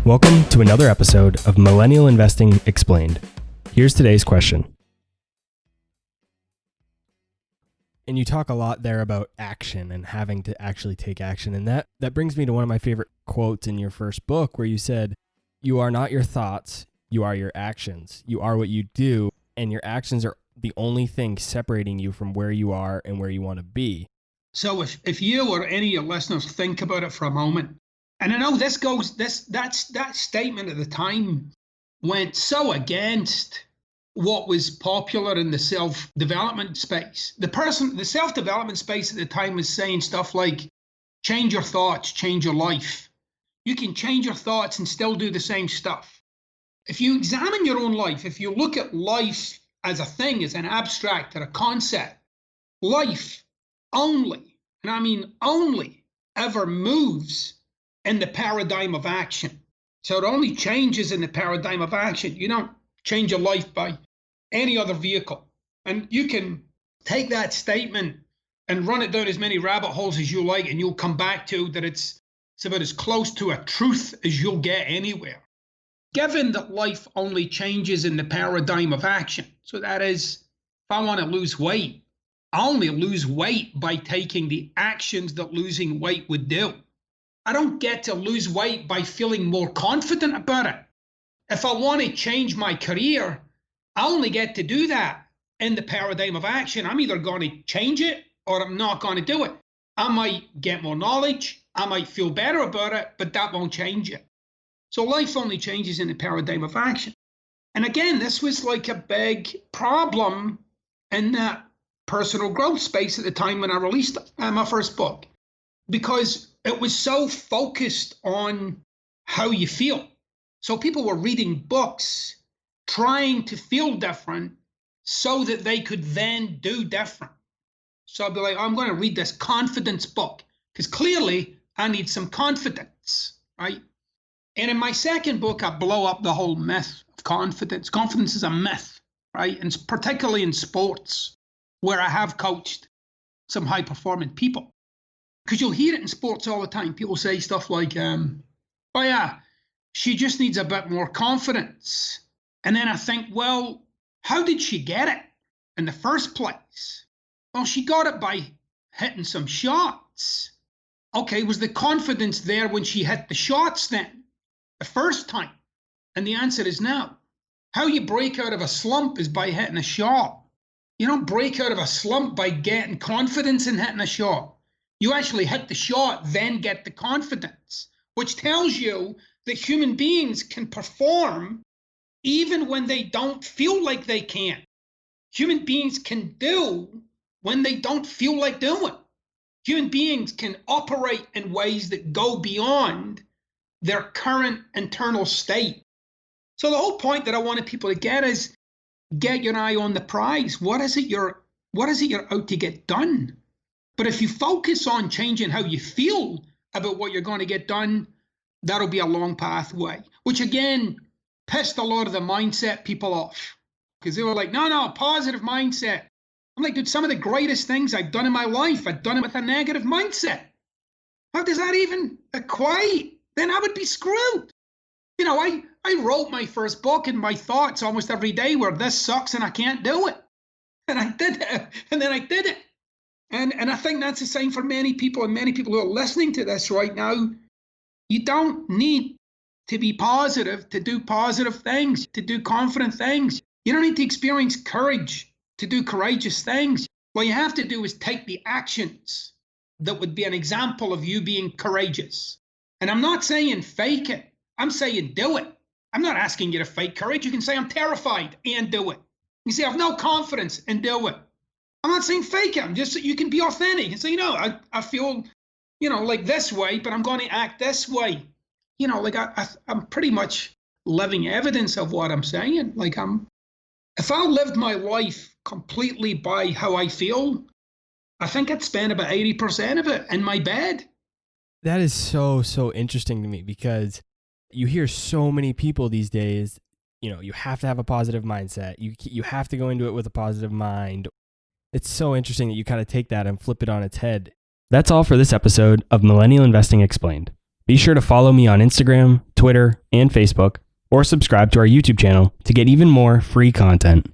Welcome to another episode of Millennial Investing Explained. Here's today's question. And you talk a lot there about action and having to actually take action. And that brings me to one of my favorite quotes in your first book where you said, "You are not your thoughts, you are your actions. You are what you do, and your actions are the only thing separating you from where you are and where you want to be." So if you or any of your listeners think about it for a moment, and I know that statement at the time went so against what was popular in the self-development space. The self-development space at the time was saying stuff like, change your thoughts, change your life. You can change your thoughts and still do the same stuff. If you examine your own life, if you look at life as a thing, as an abstract or a concept, life only, and I mean only, ever moves in the paradigm of action. So it only changes in the paradigm of action. You don't change your life by any other vehicle. And you can take that statement and run it down as many rabbit holes as you like, and you'll come back to that it's about as close to a truth as you'll get anywhere. Given that life only changes in the paradigm of action, so that is, if I want to lose weight, I only lose weight by taking the actions that losing weight would do. I don't get to lose weight by feeling more confident about it. If I want to change my career, I only get to do that in the paradigm of action. I'm either going to change it or I'm not going to do it. I might get more knowledge, I might feel better about it, but that won't change it. So life only changes in the paradigm of action. And again, this was like a big problem in that personal growth space at the time when I released my first book, because it was so focused on how you feel. So people were reading books, trying to feel different so that they could then do different. So I'd be like, I'm going to read this confidence book because clearly I need some confidence, right? And in my second book, I blow up the whole myth of confidence. Confidence is a myth, right? And particularly in sports, where I have coached some high-performing people. Because you'll hear it in sports all the time. People say stuff like, oh yeah, she just needs a bit more confidence. And then I think, well, how did she get it in the first place? Well, she got it by hitting some shots. Okay, was the confidence there when she hit the shots then, the first time? And the answer is no. How you break out of a slump is by hitting a shot. You don't break out of a slump by getting confidence in hitting a shot. You actually hit the shot, then get the confidence, which tells you that human beings can perform even when they don't feel like they can. Human beings can do when they don't feel like doing. Human beings can operate in ways that go beyond their current internal state. So the whole point that I wanted people to get is get your eye on the prize. What is it you're out to get done? But if you focus on changing how you feel about what you're going to get done, that'll be a long pathway, which again pissed a lot of the mindset people off because they were like, no, positive mindset. I'm like, dude, some of the greatest things I've done in my life, I've done it with a negative mindset. How does that even equate? Then I would be screwed. You know, I wrote my first book and my thoughts almost every day were, this sucks and I can't do it. And I did it. And then I did it. And I think that's the same for many people, and many people who are listening to this right now. You don't need to be positive to do positive things, to do confident things. You don't need to experience courage to do courageous things. What you have to do is take the actions that would be an example of you being courageous. And I'm not saying fake it. I'm saying do it. I'm not asking you to fake courage. You can say I'm terrified and do it. You can say I have no confidence and do it. I'm not saying fake it. I'm just, you can be authentic and say, I feel, like this way, but I'm going to act this way. I'm pretty much living evidence of what I'm saying. If I lived my life completely by how I feel, I think I'd spend about 80% of it in my bed. That is so interesting to me because you hear so many people these days, you have to have a positive mindset. You have to go into it with a positive mind. It's so interesting that you kind of take that and flip it on its head. That's all for this episode of Millennial Investing Explained. Be sure to follow me on Instagram, Twitter, and Facebook, or subscribe to our YouTube channel to get even more free content.